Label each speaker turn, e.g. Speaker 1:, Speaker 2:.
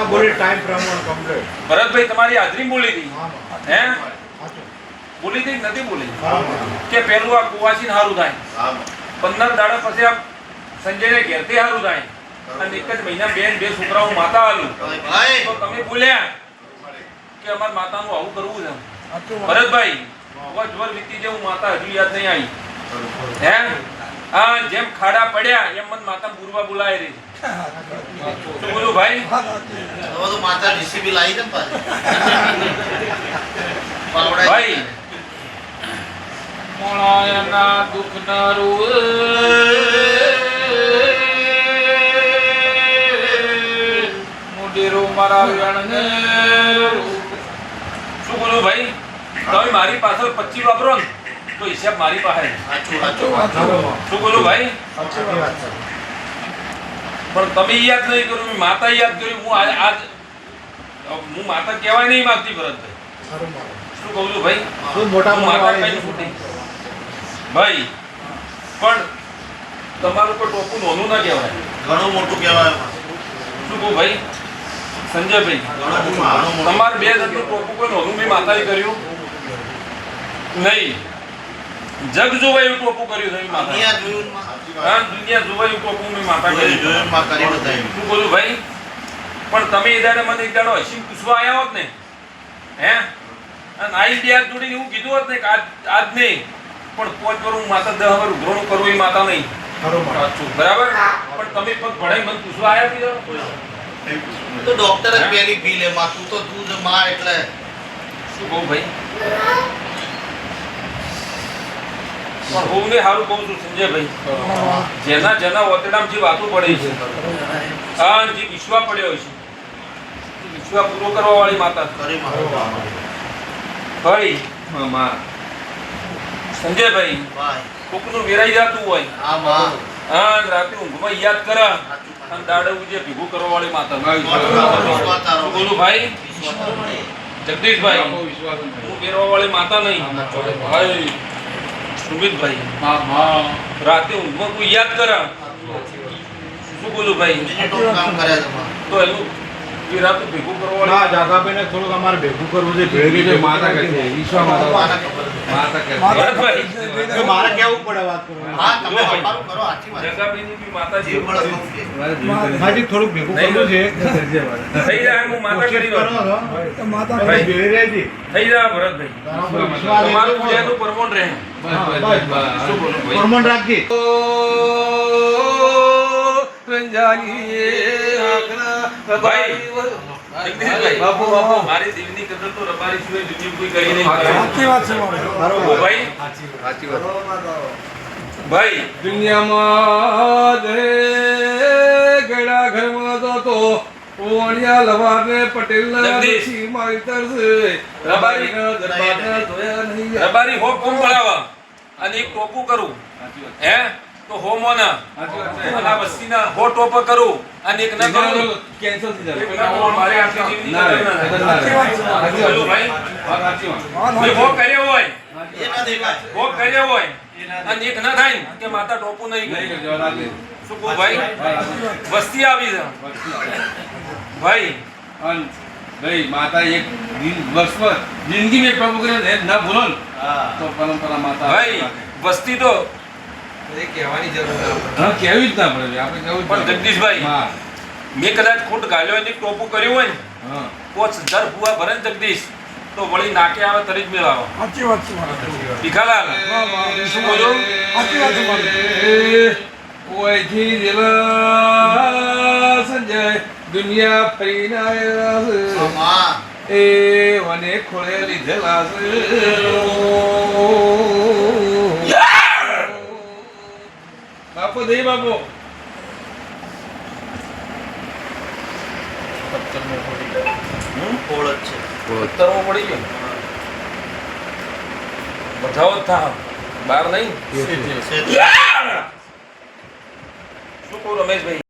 Speaker 1: બોલી ટાઈમ પ્રમાણે કમ્પ્લીટ.
Speaker 2: ભરતભાઈ તમારી હાજરી બોલી હતી હે બોલી હતી નથી બોલી કે પેલું આ કુવાસી હારું થાય 15 દાડા પછી આ સંજયને ઘેરથી હારું થાય અને એક જ મહિના બે છોકરાઓ માતા આલું તો તમે બોલ્યા કે અમાર માતાનું આવું કરવું છે ભરતભાઈ વર વીતી જેવું માતા હજુ યાદ નહીં આવી હે હા જેમ ખાડા પડ્યા એમ મન માતા બુરવા બોલાય રહી શું બોલું ભાઈ
Speaker 3: હવે તો માતા ડીસીબી લાવી દે
Speaker 2: ભાઈ મોણાયના દુઃખ ના મુંડેરો મારા વેણને શું બોલું ભાઈ તમે મારી પાછળ 25 વાપરો ને તો હિસાબ મારી પાસે શું બોલું ભાઈ પણ તમે યાદ નહીં કર્યું મેં માતા યાદ કર્યું હું આજ હું માતા કહેવાય નહીં માંગતી ભરતભાઈ શું કહું છું ભાઈ
Speaker 1: ખૂબ મોટા
Speaker 2: માતા કઈ ફૂટી ભાઈ પણ તમારું કોઈ ટોપું નોનું ના કહેવાય
Speaker 3: ઘણું મોટું કહેવાય
Speaker 2: શું કહું ભાઈ સંજયભાઈ તમારે બે જણનું ટોપું કોઈ નોનું મેં માતાએ કર્યું નહીં જગ જોવાય એવું ટોપું કર્યું છે માતા હા દુનિયા જોવાય એવું ટોપું મેં માતા કર્યું શું બોલું ભાઈ પણ તમે એ દાડે મને એક દાડો હસી પૂછવા આવ્યા હોત ને હે અને આઈ બે હાથ જોડીને એવું કીધું હોત ને કે આજ નહીં પણ 5 વાર હું માતા 10 વાર ઉઘરાણું કરવું એ માતા નહીં બરાબર પણ તમે પગ ભણાઈ મને પૂછવા આવ્યા બીજો
Speaker 3: તો ડોક્ટર જ પેલી ફી લે માં તું જ માં એટલે
Speaker 2: શું કહું ભાઈ પણ હું ને હારું કહું છું સંજયભાઈ જેના ઓતડામ જે વાતો પડે છે હા જે વિશ્વા પડ્યો છે વિશ્વા પૂરો કરવા વાળી માતા ભાઈ સંજયભાઈ કોકનું વેરાઈ જતું હોય હા રાતે ઊંઘમાં યાદ કરે અને દાડે ઉજે ભેગું કરવા વાળી માતા શું બોલું ભાઈ જગદીશભાઈ હું વેરવા વાળી માતા નહીં ભાઈ સુમિતભાઈ રાતે ઊંઘમાં કોઈ યાદ કરે શું બોલું ભાઈ તો એનું રાતે ભેગું કરવા
Speaker 1: ના દાદાભાઈને થોડુંક અમારે ભેગું કરવું છે ભેગી માતા કહે છે ઈશ્વર માતા
Speaker 2: ભરતભાઈ
Speaker 1: મારે કેવું પડે વાત કરવાની
Speaker 3: હા તમે તમારું કરો સાચી વાત
Speaker 2: જગાબેનની બી માતા
Speaker 3: જે મળે
Speaker 1: હાજી થોડુંક ભેગું કરવું છે
Speaker 2: થઈ જાય હું માતા કરી દઉં
Speaker 1: માતા ભેગી રહેતી
Speaker 2: થઈ જાય ભરતભાઈ તમારું પૂજાનું પરમોણ રહે શું બોલું ભાઈ
Speaker 1: પરમણ રાખજે
Speaker 2: ભાઈ જગદીશભાઈ બાપુ મારી દેવની કદર તો રબારી સિવાય દુનિયા કોઈ કરી નહીં
Speaker 1: સાચી વાત છે બરોબર
Speaker 2: ભાઈ
Speaker 1: સાચી વાત
Speaker 2: ભાઈ
Speaker 4: દુનિયામાં ગળા ઘરમાં તો ઓણિયા લવારને પટેલના
Speaker 2: જગદીશ.
Speaker 4: ઋષિ માવિતર છે રબારીના દરબારના જોયા નહીં
Speaker 2: રબારી હો કોમ પડાવા અને એક ટોપું કરું હે તો હો મોના અને આ વસ્તીના હો ટોપ કરું અને એક ન કરું
Speaker 4: કેન્સલ થઈ
Speaker 2: એક
Speaker 4: જાય
Speaker 2: ન કરું મારે આખી જીવની
Speaker 4: ના
Speaker 2: કદર ના થાય. બોલો ભાઈ
Speaker 4: સાચી વાત
Speaker 2: કોઈ હો કર્યો હોય
Speaker 3: એ ના દેખાય
Speaker 2: હો કર્યો હોય અને એક ન થાય ને કે માતા ટોપું નહીં કરી શું કહું ભાઈ વસ્તી આવી છે ભાઈ
Speaker 4: ભાઈ માતા એક વર્ષમાં જિંદગી में प्रभु करे ना भूलो तो परंपरा माता
Speaker 2: ભાઈ વસ્તી તો
Speaker 3: કહેવાની જરૂર
Speaker 4: હા કેવી રીતના પડે આપણે કેવું
Speaker 2: પણ જગદીશભાઈ
Speaker 4: હા
Speaker 2: મેં કદાચ ખોટ ગાલ્યો અને ટોપું કર્યું હોય ને
Speaker 4: હા
Speaker 2: 5000 ભૂવા ભરે ને જગદીશ તો વળી નાકે આવે તરી જ મેળાવો
Speaker 1: સાચી વાત છે
Speaker 2: ભીખાલાલ શું બોલો
Speaker 1: સાચી વાત છે
Speaker 4: ઓય જી દિલા સંજય દુનિયા ફરીને આયા છે
Speaker 3: માં
Speaker 4: એ વને ખોળે લીધેલા છે બાપો દે બાપો
Speaker 3: ફોડ જ છે
Speaker 2: ઉત્તરમાં પડી ગયો બધાઓ જ થા બહાર નહીં
Speaker 3: છે
Speaker 2: શું કહું રમેશભાઈ